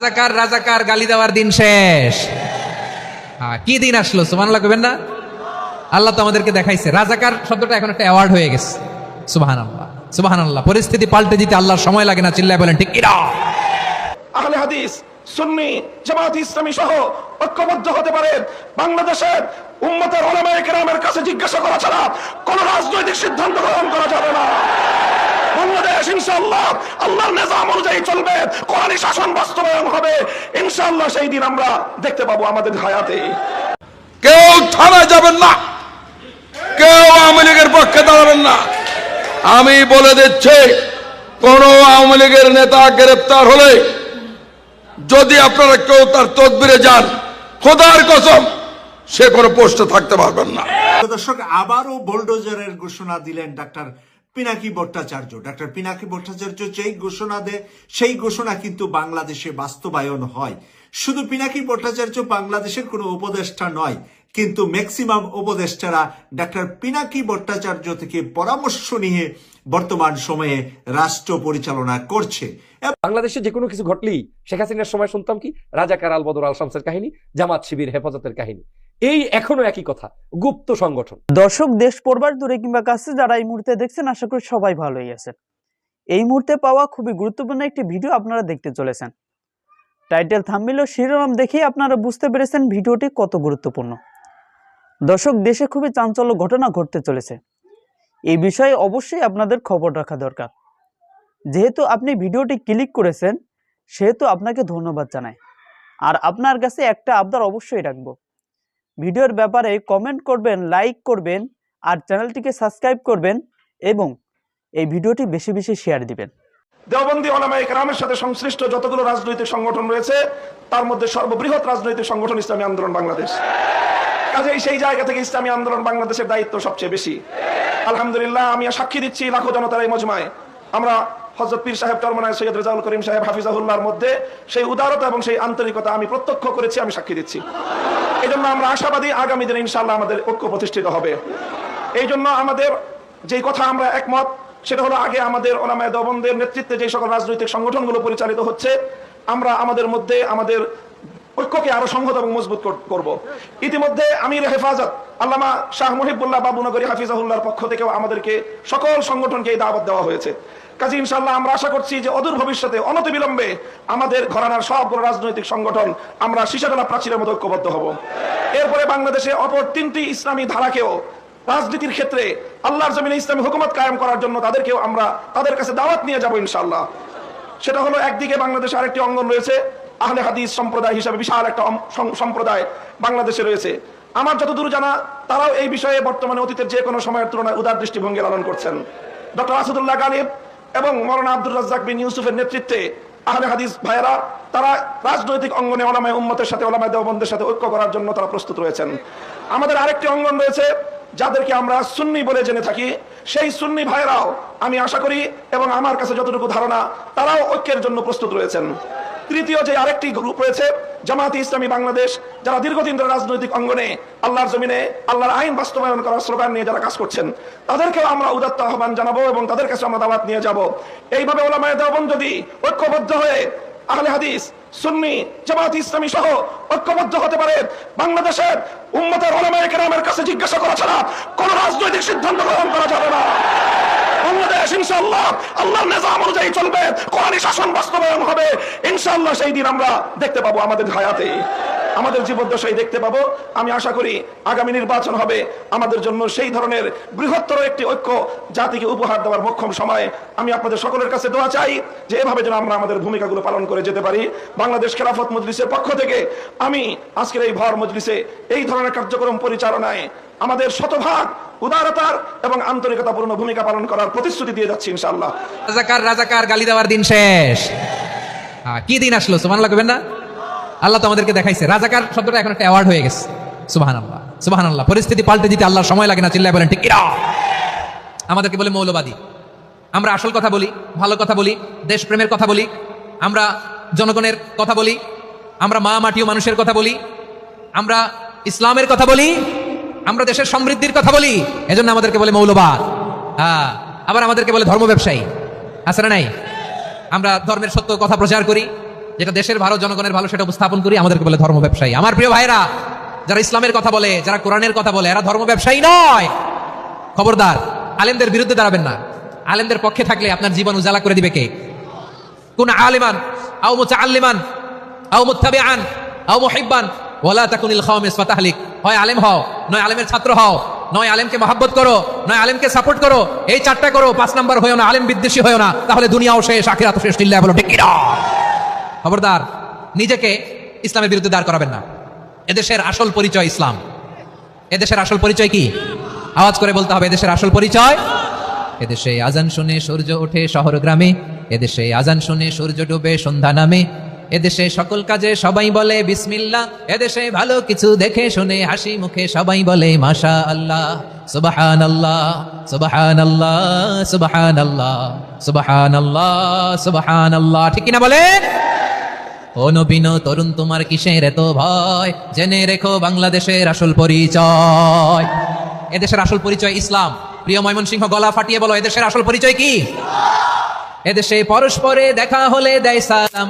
রাজাকার রাজাকার গালি দেওয়ার দিন শেষ। কি দিন আসলো সুবহানাল্লাহ কইবেন না? আল্লাহ তো আমাদেরকে দেখাইছে। রাজাকার শব্দটা এখন একটা অ্যাওয়ার্ড হয়ে গেছে। সুবহানাল্লাহ সুবহানাল্লাহ। পরিস্থিতি পাল্টে দিতে আল্লাহর সময় লাগে না, চিল্লায় বলেন ঠিক কিনা? আহলে হাদিস সুন্নি জামাত ইসলামী সহ ঐক্যবদ্ধ হতে পারে বাংলাদেশের উম্মতের উলামায়ে কেরামের কাছে জিজ্ঞাসা করা ছাড়া কোন রাজনৈতিক সিদ্ধান্ত গ্রহণ করা যাবে না। বাংলাদেশ ইনশাআল্লাহ আল্লাহর নিজাম অনুযায়ী চলবে, কোরআনী শাসন বাস্তবায়ন হবে ইনশাআল্লাহ। সেই দিন আমরা দেখতে পাবো আমাদের হায়াতে। কেউ থানায় যাবেন না, কেউ আওয়ামী লীগের পক্ষে দাঁড়াবেন না। আমি বলে দিচ্ছি, কোন আওয়ামী লীগের নেতা গ্রেপ্তার হলে যদি আপনারা কেউ তার তদবিরে যান, খোদার কসম সে কোনো পোস্টে থাকতে পারবেন না। দর্শক, আবারও বোলডোজারের ঘোষণা দিলেন ডাক্তার পিনাকি ভট্টাচার্য। ডাক্তার পিনাকি ভট্টাচার্য যেই ঘোষণা দেয় সেই ঘোষণা কিন্তু বাংলাদেশে বাস্তবায়ন হয়। শুধু পিনাকি ভট্টাচার্য বাংলাদেশের কোনো উপদেষ্টা নয়, কিন্তু ম্যাক্সিমাম উপদেষ্টারা ডাক্তার পিনাকি ভট্টাচার্য থেকে পরামর্শ নিয়ে বর্তমান সময়ে রাষ্ট্র পরিচালনা করছে। বাংলাদেশে যে কোনো কিছু ঘটলেই শেখ হাসিনার সময় শুনতাম কি রাজাকার আল বদর আল শামসের কাহিনী, জামাত শিবির হেফাজতের কাহিনী। এই এখনো একই কথা, গুপ্ত সংগঠন। দর্শক, দেশ পড়বার দূরে কিংবা কাছে যারা এই মুহূর্তে দেখছেন, আশা করি সবাই ভালোই আছেন। এই মুহূর্তে পাওয়া খুবই গুরুত্বপূর্ণ একটি ভিডিও আপনারা দেখতে চলেছেন। টাইটেল, থাম্বনেল ও শিরোনাম দেখেই আপনারা বুঝতে পেরেছেন ভিডিওটি কত গুরুত্বপূর্ণ। দর্শক, দেশে খুবই চাঞ্চল্য ঘটনা ঘটতে চলেছে। এই বিষয়ে অবশ্যই আপনাদের খবর রাখা দরকার। যেহেতু আপনি ভিডিওটি ক্লিক করেছেন, সেহেতু আপনাকে ধন্যবাদ জানাই। আর আপনার কাছে একটা আবদার অবশ্যই রাখবো, ভিডিওর ব্যাপারে কমেন্ট করবেন, লাইক করবেন, আর চ্যানেলটিকে সাবস্ক্রাইব করবেন এবং এই ভিডিওটি বেশি বেশি শেয়ার দিবেন। দেওবন্দি উলামায়ে কেরামের সাথে সংশ্লিষ্ট যতগুলো রাজনৈতিক সংগঠন রয়েছে, তার মধ্যে সর্ববৃহৎ রাজনৈতিক সংগঠন ইসলামী আন্দোলন বাংলাদেশ। কাজেই সেই জায়গা থেকে ইসলামী আন্দোলন বাংলাদেশের দায়িত্ব সবচেয়ে বেশি। আলহামদুলিল্লাহ, আমি সাক্ষী দিচ্ছি লাখো জনতার এই মজমায় আমরা হযরত পীর সাহেব চরমনায় সৈয়দ রেজাউল করিম সাহেব হাফিজাহুল্লাহর মধ্যে সেই উদারতা এবং সেই আন্তরিকতা আমি প্রত্যক্ষ করেছি, আমি সাক্ষী দিচ্ছি। এই জন্য আমরা আশাবাদী আগামী দিনে ইনশাআল্লাহ আমাদের ঐক্য প্রতিষ্ঠিত হবে। এই জন্য আমাদের যে কথা আমরা একমত, সেটা হলো আগে আমাদের উলামায়ে দেওবন্দের নেতৃত্বে যে সকল রাজনৈতিক সংগঠনগুলো পরিচালিত হচ্ছে, আমরা আমাদের মধ্যে আমাদের ঐক্যকে আরো সংহত এবং মজবুত করব। ইতিমধ্যে আমির হেফাজত আল্লামা শাহ মুহিবুল্লাহ বাবুনগরী হাফিজাহুল্লাহর পক্ষ থেকেও আমাদেরকে সকল সংগঠনকে এই দাওয়াত দেওয়া হয়েছে। কাজে ইনশাআল্লাহ আমরা আশা করছি যে অদূর ভবিষ্যতে অনতিবিলম্বে আমাদের ঘরানার সবগুলো রাজনৈতিক সংগঠন আমরা শীষাতলা প্রাচীরের মতো ঐক্যবদ্ধ হব। এরপরে বাংলাদেশে অপর তিনটি ইসলামী ধারাকেও রাজনীতির ক্ষেত্রে আল্লাহর জমিনে ইসলামী হুকুমত কায়েম করার জন্য তাদেরকেও আমরা তাদের কাছে দাওয়াত নিয়ে যাব ইনশাআল্লাহ। সেটা হলো, একদিকে বাংলাদেশে আরেকটি অঙ্গন রয়েছে, আহলে হাদিস সম্প্রদায় হিসাবে বিশাল একটা সম্প্রদায় বাংলাদেশে রয়েছে। আমার যতদূর জানা, তারাও এই বিষয়ে বর্তমানে অতীতের যে কোনো সময়ের তুলনায় উদার দৃষ্টিভঙ্গি লালন করছেন। ডক্টর আসাদুল্লাহ গালিব এবং মৌলানা আব্দুর রাজ্জাক বিন ইউসুফের নেতৃত্বে আহলে হাদিস ভাইয়েরা তারা রাজনৈতিক অঙ্গনে উলামায়ে উম্মতের সাথে উলামায়ে দেওবন্দের সাথে ঐক্য করার জন্য তারা প্রস্তুত রয়েছেন। আমাদের আরেকটি অঙ্গন রয়েছে যাদেরকে আমরা সুন্নি বলে জেনে থাকি, সেই সুন্নি ভাইয়েরাও আমি আশা করি এবং আমার কাছে যতটুকু ধারণা, তারাও ঐক্যের জন্য প্রস্তুত রয়েছেন। তৃতীয় যে আরেকটি গ্রুপ রয়েছে, জামাতে ইসলামী বাংলাদেশ, যারা দীর্ঘদিন ধরে রাজনৈতিক অঙ্গনে আল্লাহর জমিনে আল্লাহর আইন বাস্তবায়ন করার স্লোগান নিয়ে যারা কাজ করছেন, তাদেরকেও আমরা উদাত্ত আহ্বান জানাবো এবং তাদের কাছে আমরা দাওয়াত নিয়ে যাব। এইভাবে উলামায়ে দেওবন্দ যদি ঐক্যবদ্ধ হয়ে আহলে হাদিস সুন্নি জামাত ইসলামী সহ ঐক্যবদ্ধ হতে পারে, বাংলাদেশের উম্মতের উলামায়ে কেরামের কাছে জিজ্ঞাসা করা ছাড়া কোন রাজনৈতিক সিদ্ধান্ত গ্রহণ করা যাবে না। বাংলাদেশ ইনশাআল্লাহ আল্লাহর নিজাম অনুযায়ী চলবে, কোরআনী শাসন বাস্তবায়ন হবে ইনশাআল্লাহ। সেই দিন আমরা দেখতে পাবো আমাদের হায়াতে, আমাদের জীবদ্দশায় দেখতে পাবো। আমি আশা করি আগামী নির্বাচন হবে আমাদের জন্য সেই ধরনের বৃহত্তর একটি ঐক্য জাতিকে উপহার দেওয়ার মোক্ষম সময়। আমি আপনাদের সকলের কাছে দোয়া চাই যে এভাবে যেন আমরা আমাদের ভূমিকাগুলো পালন করে যেতে পারি। বাংলাদেশ খেলাফত মজলিসের পক্ষ থেকে আমি আজকের এই ভর মজলিসে এই ধরনের কার্যক্রম পরিচালনায় আমাদের শতভাগ উদারতার এবং আন্তরিকতাপূর্ণ ভূমিকা পালন করার প্রতিশ্রুতি দিয়ে যাচ্ছি ইনশাআল্লাহ। রাজাকার রাজাকার গালি দেওয়ার দিন শেষ। কি দিন আসলো সুবহানাল্লাহ কইবেন না? আল্লাহ তো আমাদেরকে দেখাইছে। রাজাকার শব্দটা এখন একটা অ্যাওয়ার্ড হয়ে গেছে। সুবহানাল্লাহ সুবহানাল্লাহ। পরিস্থিতি পাল্টে দিতে আল্লাহর সময় লাগে না, চিল্লায় বলেন ঠিক কিনা? আমাদেরকে বলে মৌলবাদী। আমরা আসল কথা বলি, ভালো কথা বলি, দেশপ্রেমের কথা বলি, আমরা জনগণের কথা বলি, আমরা মা মাটি ও মানুষের কথা বলি, আমরা ইসলামের কথা বলি, আমরা দেশের সমৃদ্ধির কথা বলি। এজন্য আমাদেরকে বলে মৌলবাদ। আবার আমাদেরকে বলে ধর্ম ব্যবসায়ী। আছে না নাই? আমরা ধর্মের সত্য কথা প্রচার করি, যেটা দেশের ভালো, জনগণের ভালো, সেটা উপস্থাপন করি, আমাদেরকে বলে ধর্ম ব্যবসায়ী। আমার প্রিয় ভাইরা, যারা ইসলামের কথা বলে, যারা কোরআনের কথা বলে, এরা ধর্ম ব্যবসায়ী নয়। খবরদার, আলেমদের বিরুদ্ধে দাঁড়াবেন না। আলেমদের পক্ষে থাকলে আপনার জীবন উজালা করে দিবে কে? কুন আলিমান আও মুতাআল্লিমান আও মুত্তাবিআন আও মুহিব্বান ওয়ালা তাকুনিল খাওয়ামিস ফাতাহলিক। হয় আলেম হও, নয় আলেমের ছাত্র হও, নয় আলেমকে মহাব্বত করো, নয় আলেমকে সাপোর্ট করো। এই চারটা করো, 5 নাম্বার হয়েও না, আলেম বিদ্বেষী হয়েও না, তাহলে দুনিয়াও শেষ, আখিরাতও শেষ। লিল্লাহি বলো ঠিক কিনা? খবরদার, নিজেকে ইসলামের বিরুদ্ধে দাঁড় করাবেন না। এদেশের আসল পরিচয় ইসলাম। এদেশের আসল পরিচয় কি? আওয়াজ করে বলতে হবে, এদেশের আসল পরিচয়। এদেশে আজান শুনে সূর্য ওঠে শহর গ্রামে, এদেশে আজান শুনে সূর্য ডুবে সন্ধ্যা নামে, এদেশে সকল কাজে সবাই বলে বিসমিল্লাহ, এদেশে ভালো কিছু দেখে শুনে হাসি মুখে সবাই বলে মাশা আল্লাহ, সুবহানাল্লাহ সুবহানাল্লাহ সুবহানাল্লাহ সুবহানাল্লাহ সুবহানাল্লাহ। ঠিক কিনা বলে? ও নবীন তরুণ, তোমার কিসের এত ভয়? জেনে রেখো বাংলাদেশের আসল পরিচয়। এদেশের আসল পরিচয় ইসলাম। প্রিয় ময়মনসিংহ, গলা ফাটিয়ে বলো, এদেশের আসল পরিচয় কি? এদেশে পরস্পরে দেখা হলে দেয় সালাম,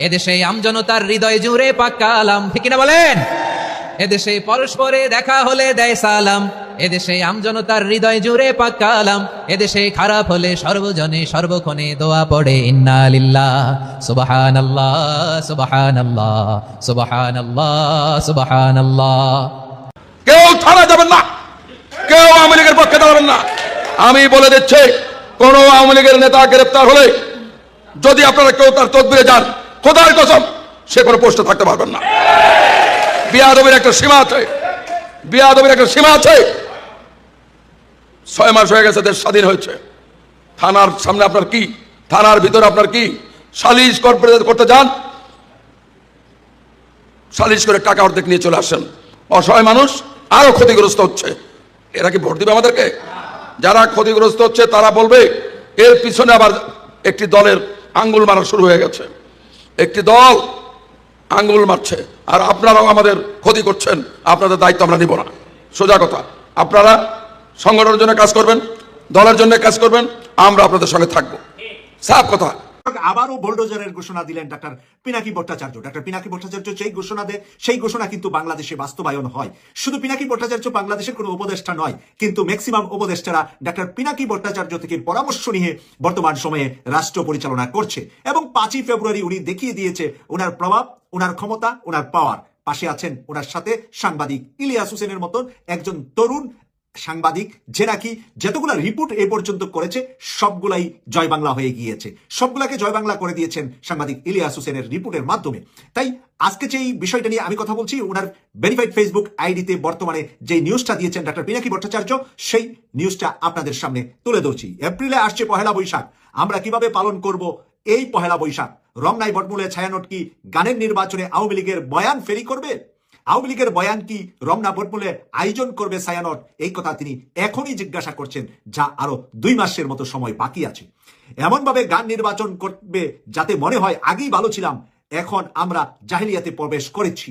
এদেশে আমজনতার হৃদয় জুড়ে পাক্কা আলাম। ঠিক কিনা বলেন? এদেশে পরস্পরে দেখা হলে দেয় সালাম, এদেশে আমজনতার হৃদয় জুড়ে পাক্কা আলাম, এদেশে খারাপ হলে সর্বজনে সর্বক্ষণে দোয়া পড়ে ইন্না লিল্লাহ সুবহানাল্লাহ সুবহানাল্লাহ সুবহানাল্লাহ সুবহানাল্লাহ। কেউ থানা যাবেন না, কেউ আওয়ামী লীগের পক্ষে দাঁড়াবেন না। আমি বলে দিচ্ছি, কোন আওয়ামী লীগের নেতা গ্রেপ্তার হলে যদি আপনারা কেউ তার তদবিরে যান, খোদার কসম সে কোনো পোস্টে থাকতে পারবেন না। বিয়াদবির একটা সীমা আছে, বিয়াদবির একটা সীমা আছে। 6 মাস হয়ে গেছে, দেশ স্বাধীন হয়েছে। থানার সামনে আপনার কি? থানার ভিতরে আপনার কি? সালিশ করতে যান, সালিশ করে টাকা অর্ধেক নিয়ে চলে আসেন। অসহায় মানুষ আরো ক্ষতিগ্রস্ত হচ্ছে। এরা কি ভোট দিবে আমাদেরকে? যারা ক্ষতিগ্রস্ত হচ্ছে তারা বলবে এর পিছনে আবার একটি দলের আঙ্গুল মারা শুরু হয়ে গেছে। একটি দল আঙ্গুল মারছে, আর আপনারাও আমাদের ক্ষতি করছেন। আপনাদের দায়িত্ব আমরা নিব না। সোজা কথা, আপনারা সংগঠনের জন্য কাজ করবেন, দলের জন্য কাজ করবেন, আমরা আপনাদের সঙ্গে থাকবো। সাফ কথা। আবারও বোল্ডোজারের ঘোষণা দিলেন ডাক্তার পিনাকি ভট্টাচার্য। ডাক্তার পিনাকি ভট্টাচার্য যেই ঘোষণা দেয়, সেই ঘোষণা কিন্তু বাংলাদেশে বাস্তবায়ন হয়। শুধু পিনাকি ভট্টাচার্য বাংলাদেশের কোনো উপদেষ্টা নয়, কিন্তু ম্যাক্সিমাম উপদেষ্টারা ডাক্তার পিনাকি ভট্টাচার্য থেকে পরামর্শ নিয়ে বর্তমান সময়ে রাষ্ট্র পরিচালনা করছে। এবং 5ই ফেব্রুয়ারি উনি দেখিয়ে দিয়েছে ওনার প্রভাব, ওনার ক্ষমতা, ওনার পাওয়ার। পাশে আছেন ওনার সাথে সাংবাদিক ইলিয়াস হোসেনের মতন একজন তরুণ সাংবাদিক, যে নাকি যতগুলা রিপোর্ট এ পর্যন্ত করেছে সবগুলাই জয় বাংলা হয়ে গিয়েছে। সবগুলাকে জয় বাংলা করে দিয়েছেন সাংবাদিক ইলিয়াস হোসেনের রিপোর্টের মাধ্যমে। তাই আজকে যে এই বিষয়টা নিয়ে আমি কথা বলছি, ওনার ভেরিফাইড ফেসবুক আইডিতে বর্তমানে যে নিউজটা দিয়েছেন ডাক্তার পিনাকি ভট্টাচার্য, সেই নিউজটা আপনাদের সামনে তুলে ধরছি। এপ্রিলে আসছে পহেলা বৈশাখ। আমরা কিভাবে পালন করব এই পহেলা বৈশাখ? রমনায় বটমূলে ছায়ানট কি গানের নির্বাচনে আওয়ামী লীগের বয়ান ফেরি করবে? আওয়ামী লীগের বয়ান কি রমনা বটমূলে আয়োজন করবে ছায়ানট? এই কথা তিনি এখনই জিজ্ঞাসা করছেন, যা আরো 2 মাসের মতো সময় বাকি আছে। এমন ভাবে গান নির্বাচন করবে যাতে মনে হয় আগেই ভালো ছিলাম, এখন আমরা জাহিলিয়াতে প্রবেশ করেছি।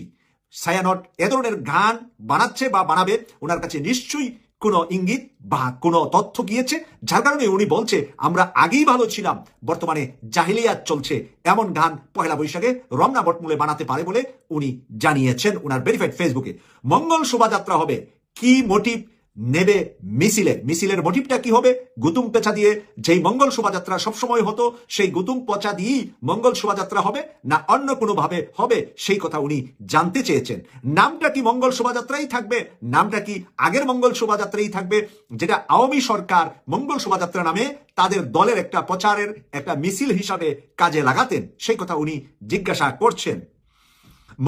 ছায়ানট এ ধরনের গান বানাচ্ছে বা বানাবে, ওনার কাছে নিশ্চয়ই কোনো ইঙ্গিত বা কোনো তথ্য গিয়েছে, যার কারণে উনি বলছে আমরা আগেই ভালো ছিলাম, বর্তমানে জাহিলিয়াত চলছে। এমন গান পহেলা বৈশাখে রমনা বটমূলে বানাতে পারে বলে উনি জানিয়েছেন ওনার ভেরিফাইড ফেসবুকে। মঙ্গল শোভাযাত্রা হবে, কি মোটিভ নেবে মিছিলে? মিছিলের মোটিভটা কি হবে? গুতুম পেঁচা দিয়ে যেই মঙ্গল শোভাযাত্রা সবসময় হতো, সেই গুতুম পচা দিয়েই মঙ্গল শোভাযাত্রা হবে, না অন্য কোনো ভাবে হবে? সেই কথা উনি জানতে চেয়েছেন। নামটা কি মঙ্গল শোভাযাত্রাই থাকবে? নামটা কি আগের মঙ্গল শোভাযাত্রাই থাকবে, যেটা আওয়ামী সরকার মঙ্গল শোভাযাত্রা নামে তাদের দলের একটা প্রচারের একটা মিছিল হিসাবে কাজে লাগাতেন? সেই কথা উনি জিজ্ঞাসা করছেন।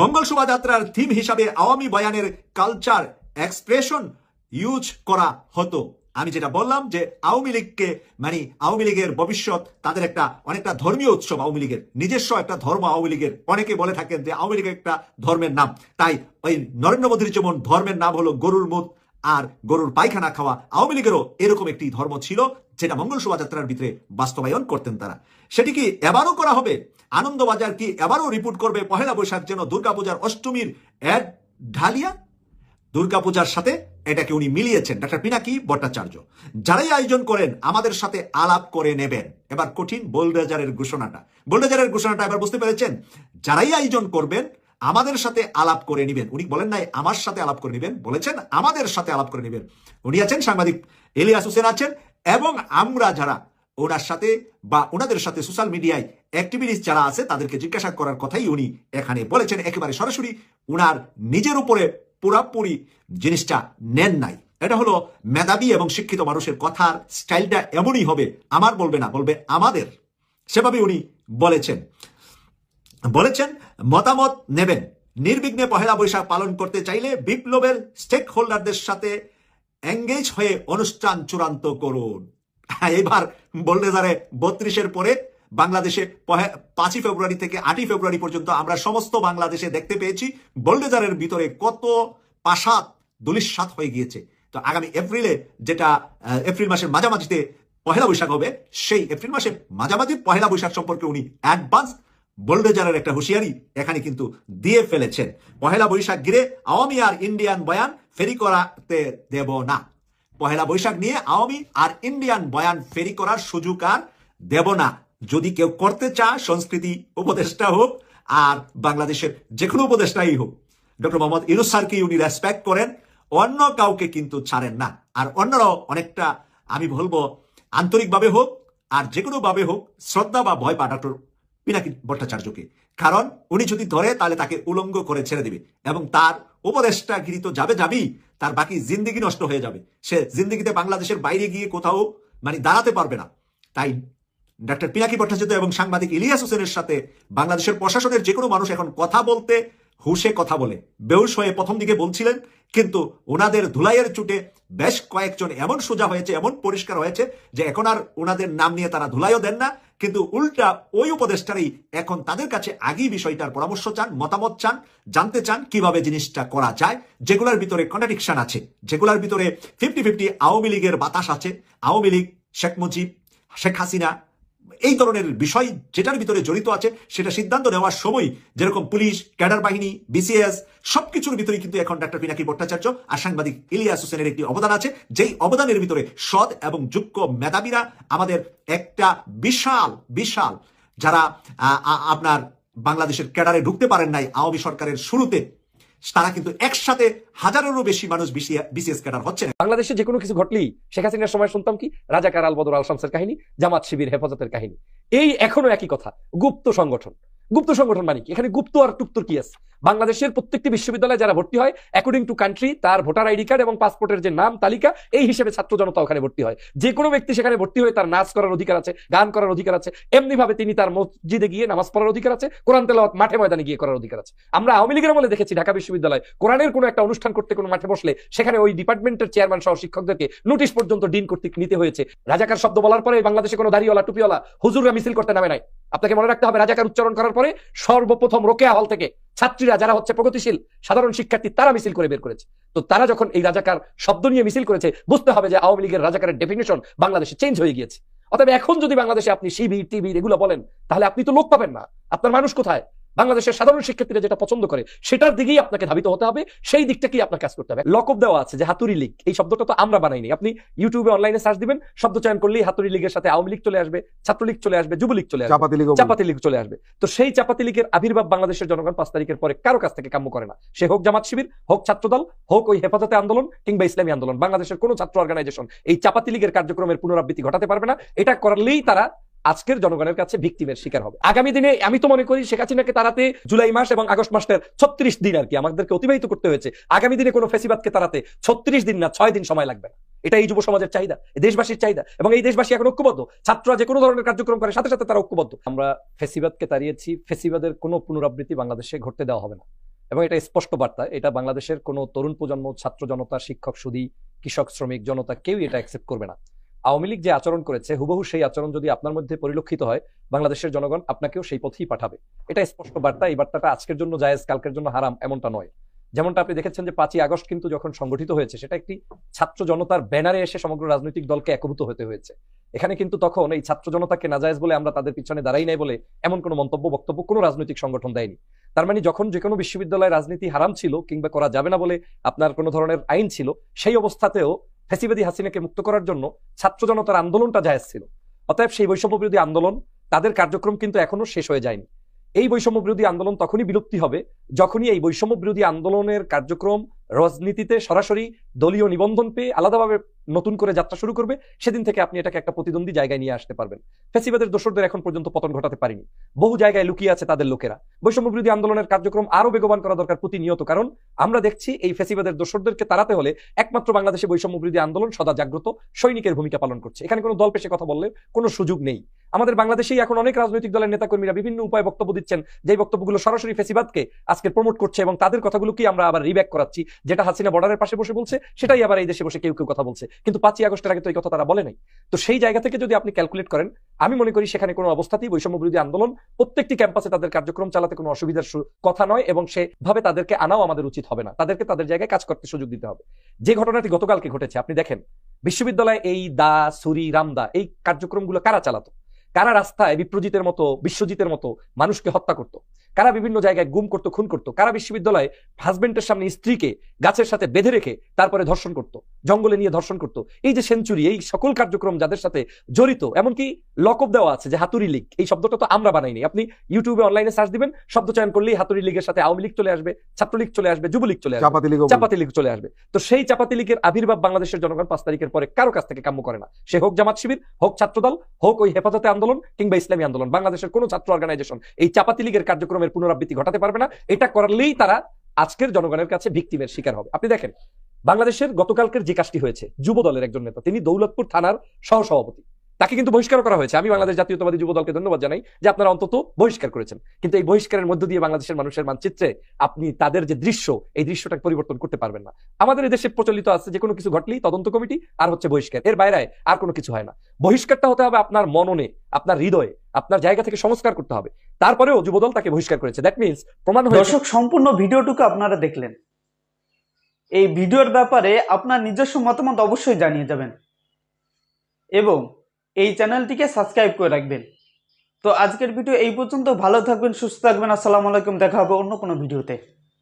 মঙ্গল শোভাযাত্রার থিম হিসাবে আওয়ামী বয়ানের কালচার এক্সপ্রেশন ইউজ করা হতো। আমি যেটা বললাম যে আওয়ামী লীগকে মানে আওয়ামী লীগের ভবিষ্যৎ, তাদের একটা অনেকটা ধর্মীয় উৎসব, আওয়ামী লীগের নিজস্ব একটা ধর্ম আওয়ামী লীগের। অনেকে বলে থাকেন যে আওয়ামী লীগের একটা ধর্মের নাম, তাই ওই নরেন্দ্র মোদীর যেমন ধর্মের নাম হলো গরুর মুখ আর গরুর পায়খানা খাওয়া, আওয়ামী লীগেরও এরকম একটি ধর্ম ছিল, যেটা মঙ্গল শোভাযাত্রার ভিতরে বাস্তবায়ন করতেন তারা। সেটি কি এবারও করা হবে? আনন্দবাজার কি এবারও রিপোর্ট করবে পহেলা বৈশাখ যেন দুর্গাপূজার অষ্টমীর এক ঢালিয়া? দুর্গাপূজার সাথে এটাকে উনি মিলিয়েছেন ডাক্তার পিনাকি ভট্টাচার্য। যারাই আয়োজন করেন আমাদের সাথে আলাপ করে নেবেন। এবার কঠিন বোল্ডোজারের ঘোষণাটা এবার বুঝতে পেরেছেন? যারাই আয়োজন করবেন আমাদের সাথে আলাপ করে নেবেন। উনি বলেন নাই আমার সাথে আলাপ করে নেবেন, বলেছেন আমাদের সাথে আলাপ করে নেবেন। উনি আছেন, সাংবাদিক ইলিয়াস হোসেন আছেন, এবং আমরা যারা ওনার সাথে বা ওনাদের সাথে সোশ্যাল মিডিয়ায় অ্যাক্টিভিস্ট যারা আছে তাদেরকে জিজ্ঞাসা করার কথাই উনি এখানে বলেছেন। একেবারে সরাসরি উনার নিজের উপরে পুরাপুরি জিনিসটা নেন নাই। এটা হলো মেধাবী এবং শিক্ষিত মানুষের কথার স্টাইলটা এমনই হবে, আমার বলবে না, বলবে আমাদের, সেভাবে উনি বলেছেন মতামত নেবেন। নির্বিঘ্নে পহেলা বৈশাখ পালন করতে চাইলে বিপ্লবের স্টেক হোল্ডারদের সাথে এঙ্গেজ হয়ে অনুষ্ঠান চূড়ান্ত করুন। এবার বোল্ডোজারে 32-এর পরে বাংলাদেশে 5ই ফেব্রুয়ারি থেকে 8ই ফেব্রুয়ারি পর্যন্ত আমরা সমস্ত বাংলাদেশে দেখতে পেয়েছি বোল্ডোজারের ভিতরে কত পাশাত দুলিশাত হয়ে গিয়েছে। তো আগামী এপ্রিলে, যেটা এপ্রিল মাসের মাঝামাঝিতে পহেলা বৈশাখ হবে, সেই এপ্রিল মাসের মাঝামাঝি পহেলা বৈশাখ সম্পর্কে উনি অ্যাডভান্স বোল্ডোজারের একটা হুঁশিয়ারি এখানে কিন্তু দিয়ে ফেলেছেন। পহেলা বৈশাখ ঘিরে আওয়ামী আর ইন্ডিয়ান বয়ান ফেরি করাতে দেব না। পহেলা বৈশাখ নিয়ে আওয়ামী আর ইন্ডিয়ান বয়ান ফেরি করার সুযোগ আর দেব না। যদি কেউ করতে চায়, সংস্কৃতি উপদেষ্টা হোক আর বাংলাদেশের যে কোনো উপদেষ্টাই হোক, ডক্টর মোহাম্মদ ইউনূস স্যারকে উনি রেসপেক্ট করেন, অন্য কাউকে কিন্তু ছাড়েন না। আর অন্যরাও অনেকটা, আমি বলবো, আন্তরিকভাবে হোক আর যে কোনো ভাবে হোক শ্রদ্ধা বা ভয় পা ডক্টর পিনাকি ভট্টাচার্যকে। কারণ উনি যদি ধরে তাহলে তাকে উলঙ্গ করে ছেড়ে দিবে, এবং তার উপদেষ্টা গিরি তো যাবেই, তার বাকি জিন্দিগি নষ্ট হয়ে যাবে। সে জিন্দিগিতে বাংলাদেশের বাইরে গিয়ে কোথাও দাঁড়াতে পারবে না। তাই ডক্টর পিনাকি ভট্টাচার্য এবং সাংবাদিক ইলিয়াস হোসেনের সাথে বাংলাদেশের প্রশাসনের যে কোনো মানুষ এখন কথা বলতে হুশে কথা বলে। বেহুশ হয়ে প্রথম দিকে বলছিলেন, কিন্তু ওনাদের ধুলাইয়ের চুটে বেশ কয়েকজন এমন সোজা হয়েছে, এমন পরিষ্কার হয়েছে যে এখন আর ওনাদের নাম নিয়ে তারা ধুলাইও দেন না, কিন্তু উল্টা ওই উপদেষ্টারই এখন তাদের কাছে আগেই বিষয়টার পরামর্শ চান, মতামত চান, জানতে চান কিভাবে জিনিসটা করা যায়। যেগুলোর ভিতরে কন্ট্রাডিকশন আছে, যেগুলোর ভিতরে 50-50 আওয়ামী লীগের বাতাস আছে, আওয়ামী লীগ, শেখ মুজিব, শেখ হাসিনা, এই ধরনের বিষয় যেটার ভিতরে জড়িত আছে, সেটা সিদ্ধান্ত নেওয়ার সময় যেরকম পুলিশ, ক্যাডার বাহিনী, বিসিএস সবকিছুর ভিতরে কিন্তু এখন ডক্টর পিনাকি ভট্টাচার্য আর সাংবাদিক ইলিয়াস হোসেনের একটি অবদান আছে। যেই অবদানের ভিতরে সৎ এবং যোগ্য মেধাবীরা, আমাদের একটা বিশাল যারা আপনার বাংলাদেশের ক্যাডারে ঢুকতে পারেন নাই আওয়ামী সরকারের শুরুতে, তারা কিন্তু একসাথে হাজারেরও বেশি মানুষ বিসিএস ক্যাডার হচ্ছে। বাংলাদেশে যে কোনো কিছু ঘটলেই শেখ হাসিনার সময় শুনতাম কি রাজাকার আল বদর আল শামসের কাহিনী, জামাত শিবির হেফাজতের কাহিনী। এই এখনো একই কথা, গুপ্ত সংগঠন মানে কি? এখানে গুপ্ত আর টুপ্তর কি আছে? বাংলাদেশের প্রত্যেকটি বিশ্ববিদ্যালয়ে যারা ভর্তি হয় অ্যাকর্ডিং টু কান্ট্রি, তার ভোটার আইডি কার্ড এবং পাসপোর্টের যে নাম তালিকা, এই হিসেবে ছাত্র জনতা ওখানে ভর্তি হয়। যে কোনো ব্যক্তি সেখানে ভর্তি হয়ে তার নাচ করার অধিকার আছে, গান করার অধিকার আছে, এমনি ভাবে তিনি তার মসজিদে গিয়ে নামাজ পড়ার অধিকার আছে, কোরআন তেলাওয়াত মাঠে ময়দানে গিয়ে করার অধিকার আছে। আমরা আওয়ামী লীগের আমলে দেখেছি ঢাকা বিশ্ববিদ্যালয় কোরআনের কোনো একটা অনুষ্ঠান করতে কোনো মাঠে বসলে সেখানে ওই ডিপার্টমেন্টের চেয়ারম্যান সহ শিক্ষকদেরকে নোটিশ পর্যন্ত ডিন কর্তৃক নিতে হয়েছে। রাজাকার শব্দ বলার পরে বাংলাদেশে কোনো দাড়িওয়ালা টুপিওয়ালা হুজুররা মিছিল করতে নামে নাই। আপনাকে মনে রাখতে হবে, রাজাকার উচ্চারণ করার পরে সর্বপ্রথম রোকেয়া হল থেকে ছাত্রীরা, যারা হচ্ছে প্রগতিশীল সাধারণ শিক্ষার্থী, তারা মিছিল করে বের করেছে। তো তারা যখন এই রাজাকার শব্দ নিয়ে মিছিল করেছে, বুঝতে হবে যে আওয়ামী লীগের রাজাকারের ডেফিনিশন বাংলাদেশে চেঞ্জ হয়ে গিয়েছে। অতএব এখন যদি বাংলাদেশে আপনি শিবির টিবির এগুলো বলেন, তাহলে আপনি তো লোক পাবেন না। আপনার মানুষ কোথায়? বাংলাদেশের সাধারণ শিক্ষার্থীরা যেটা পছন্দ করে সেটার দিকেই আপনাকে ধাবিত হতে হবে, সেই দিকটাকেই আপনার কাজ করতে হবে। লকআপ দেওয়া আছে যে হাতুড়ি লীগ, এই শব্দটা তো আমরা বানাইনি। আপনি ইউটিউবে অনলাইনে সার্চ দিবেন, শব্দ চয়ন করলেই হাতুড়ি লীগের সাথে আওয়ামী লীগ চলে আসবে, ছাত্রলীগ চলে আসবে, যুবলীগ চলে আসবে, চাপাতি লীগ চলে আসবে। তো সেই চাপাতি লীগের আবির্ভাব বাংলাদেশের জনগণ 5 তারিখের পরে কারো কাছ থেকে কাম্য করে না। সে হোক জামাত শিবির, হোক ছাত্রদল, হোক ওই হেফাজতে আন্দোলন কিংবা ইসলামী আন্দোলন, বাংলাদেশের কোনো ছাত্র অর্গানাইজেশন এই চাপাতি লীগের কার্যক্রমের পুনরাবৃত্তি ঘটাতে পারবে না। এটা করলেই তারা আজকের জনগণের কাছে ভিকটিমের শিকার হবে। আগামী দিনে আমি তো মনে করি শেখ হাসিনাকে তাড়াতে জুলাই মাস এবং আগস্ট মাসের 36 দিন আর কি আমাদেরকে অতিবাহিত করতে হয়েছে। আগামী দিনে কোনো ফেসিবাদকে তাড়াতে 36 দিন না 6 দিন সময় লাগবে না। এটা এই যুব সমাজের চাহিদা, দেশবাসীর চাহিদা, এবং এই দেশবাসী এখন ঐক্যবদ্ধ। ছাত্ররা যে কোনো ধরনের কার্যক্রম করে সাথে সাথে তারা ঐক্যবদ্ধ। আমরা ফেসিবাদকে তাড়িয়েছি, ফেসিবাদের কোনো পুনরাবৃত্তি বাংলাদেশে ঘটতে দেওয়া হবে না, এবং এটা স্পষ্ট বার্তা। এটা বাংলাদেশের কোনো তরুণ প্রজন্ম, ছাত্র জনতা, শিক্ষক, সুধী, কৃষক, শ্রমিক জনতা কেউ এটা অ্যাকসেপ্ট করবে না। আওয়ামী লীগ যে আচরণ করেছে, হুবহু সেই আচরণ যদি আপনার মধ্যে পরিলক্ষিত হয়, বাংলাদেশের জনগণ আপনাকেও সেই পথেই পাঠাবে। এটা স্পষ্ট বার্তা। এই বার্তাটা আজকের জন্য জায়েজ, কালকের জন্য হারাম এমনটা নয়। যেমনটা আপনি দেখেছেন যে 5ই আগস্ট কিন্তু যখন সংগঠিত হয়েছে সেটা একটি ছাত্র জনতার ব্যানারে এসে সমগ্র রাজনৈতিক দলকে একভূত হতে হয়েছে। এখানে কিন্তু তখন এই ছাত্র জনতাকে নাজায়েজ বলে আমরা তাদের পিছনে দাঁড়াই নাই বলে এমন কোনো মন্তব্য বক্তব্য কোনো রাজনৈতিক সংগঠন দেয়নি। তার মানে যখন যে কোনো বিশ্ববিদ্যালয়ে রাজনীতি হারাম ছিল কিংবা করা যাবে না বলে আপনার কোনো ধরনের আইন ছিল, সেই অবস্থাতেও ফ্যাসিবাদী হাসিনাকে মুক্ত করার জন্য ছাত্র জনতার আন্দোলনটা জায়েজ ছিল। অতএব সেই বৈষম্য বিরোধী আন্দোলন, তাদের কার্যক্রম কিন্তু এখনো শেষ হয়ে যায়নি। এই বৈষম্য বিরোধী আন্দোলন তখনই বিলুপ্তি হবে যখনই এই বৈষম্য বিরোধী আন্দোলনের কার্যক্রম রাজনীতিতে সরাসরি দলীয় নিবন্ধন পেয়ে আলাদাভাবে নতুন করে যাত্রা শুরু করবে। সেদিন থেকে আপনি এটাকে একটা প্রতিদ্বন্দ্বী জায়গায় নিয়ে আসতে পারবেন। ফ্যাসিবাদের দোসরদের এখন পর্যন্ত পতন ঘটাতে পারিনি, বহু জায়গায় লুকিয়ে আছে তাদের লোকেরা। বৈষম্য বিরোধী আন্দোলনের কার্যক্রম আরো বেগবান করা দরকার প্রতিনিয়ত, কারণ আমরা দেখছি এই ফ্যাসিবাদের দোসরদেরকে তাড়াতে হলে একমাত্র বাংলাদেশে বৈষম্য বিরোধী আন্দোলন সদা জাগ্রত সৈনিকের ভূমিকা পালন করছে। এখানে কোনো দল পেশে কথা বললে কোনো সুযোগ নেই। আমাদের বাংলাদেশেই এখন অনেক রাজনৈতিক দলের নেতাকর্মীরা বিভিন্ন উপায়ে বক্তব্য দিচ্ছেন, যে বক্তব্যগুলো সরাসরি ফ্যাসিবাদকে আজকে প্রমোট করছে এবং তাদের কথাগুলোকে আমরা আবার রিব্যাক করাচ্ছি। যেটা হাসিনা বর্ডারের পাশে বসে বলছে সেটাই আবার এই দেশে বসে কেউ কেউ কথা বলছে, কিন্তু 5ই আগস্টের আগে তো এই কথা তারা বলে নাই। তো সেই জায়গা থেকে যদি আপনি ক্যালকুলেট করেন, আমি মনে করি সেখানে কোনো অবস্থাতেই বৈষম্য বিরোধী আন্দোলন প্রত্যেকটি ক্যাম্পাসে তাদের কার্যক্রম চালাতে কোনো অসুবিধার কথা নয়, এবং সেভাবে তাদেরকে আনাও আমাদের উচিত হবে না। তাদেরকে তাদের জায়গায় কাজ করতে সুযোগ দিতে হবে। যে ঘটনাটি গতকালকে ঘটেছে, আপনি দেখেন বিশ্ববিদ্যালয়ে এই দা ছুরি রামদা এই কার্যক্রমগুলো কারা চালাতো, কারা রাস্তায় বিপ্রজিতের মতো বিশ্বজিতের মতো মানুষকে হত্যা করত, কারা বিভিন্ন জায়গায় গুম করতো, খুন করতো, কারা বিশ্ববিদ্যালয়ে হাজবেন্ডের সামনে স্ত্রীকে গাছের সাথে বেঁধে রেখে তারপরে ধর্ষণ করত, জঙ্গলে নিয়ে ধর্ষণ করত। এই যে সেঞ্চুরি, এই সকল কার্যক্রম যাদের সাথে জড়িত, এমনকি লকআপ দেওয়া আছে যে হাতুড়ি লীগ, এই শব্দটা তো আমরা বানাইনি। আপনি ইউটিউবে অনলাইনে সার্চ দিবেন, শব্দ চয়ন করলেই হাতুড়ি লীগের সাথে আওয়ামী লীগ চলে আসবে, ছাত্রলীগ চলে আসবে, যুবলীগ চলে আসবে, চাপাতি লীগ চলে আসবে। তো সেই চাপাতি লীগের আবির্ভাব বাংলাদেশের জনগণ 5 তারিখের পরে কারো কাছ থেকে কাম্য করে না। সে হোক জামাত শিবির, হোক ছাত্রদল, হোক ওই হেফাজতে আন্দোলন কিংবা ইসলামী আন্দোলন, বাংলাদেশের কোনো ছাত্র অর্গানাইজেশন এই চাপাতি লীগের কার্যক্রমের পুনরাবৃত্তি ঘটাতে পারবে না। এটা করলেই তারা আজকের জনগণের কাছে ভিকটিমের শিকার হবে। আপনি দেখেন বাংলাদেশের গতকালকের যে কাজটি হয়েছে, যুব দলের একজন নেতা, তিনি দৌলতপুর থানার সহসভাপতি, তাকে কিন্তু বহিষ্কার করা হয়েছে। আমি বাংলাদেশ জাতীয়তাবাদী যুব দলকে ধন্যবাদ জানাই যে আপনারা অন্তত বহিষ্কার করেছেন, কিন্তু এই বহিষ্কারের মধ্য দিয়ে বাংলাদেশের মানুষের মানচিত্রে আপনি তাদের যে দৃশ্য, এই দৃশ্যটাকে পরিবর্তন করতে পারবেন না। আমাদের এই দেশে প্রচলিত আছে যে কোনো কিছু ঘটলেই তদন্ত কমিটি আর হচ্ছে বহিষ্কার, এর বাইরে আর কোনো কিছু হয় না। বহিষ্কারটা হতে হবে আপনার মননে, আপনার হৃদয়ে, আপনার জায়গা থেকে সংস্কার করতে হবে। তারপরেও যুবদল তাকে বহিষ্কার করেছে। দ্যাট মিন্স প্রমাণ হয়েছে। দর্শক, সম্পূর্ণ ভিডিওটুকু আপনারা দেখলেন। এই ভিডিওর ব্যাপারে আপনার নিজস্ব মতামত অবশ্যই জানিয়ে যাবেন এবং এই চ্যানেলটিকে সাবস্ক্রাইব করে রাখবেন। তো আজকের ভিডিও এই পর্যন্ত। ভালো থাকবেন, সুস্থ থাকবেন। আসসালামু আলাইকুম। দেখা হবে অন্য কোনো ভিডিওতে।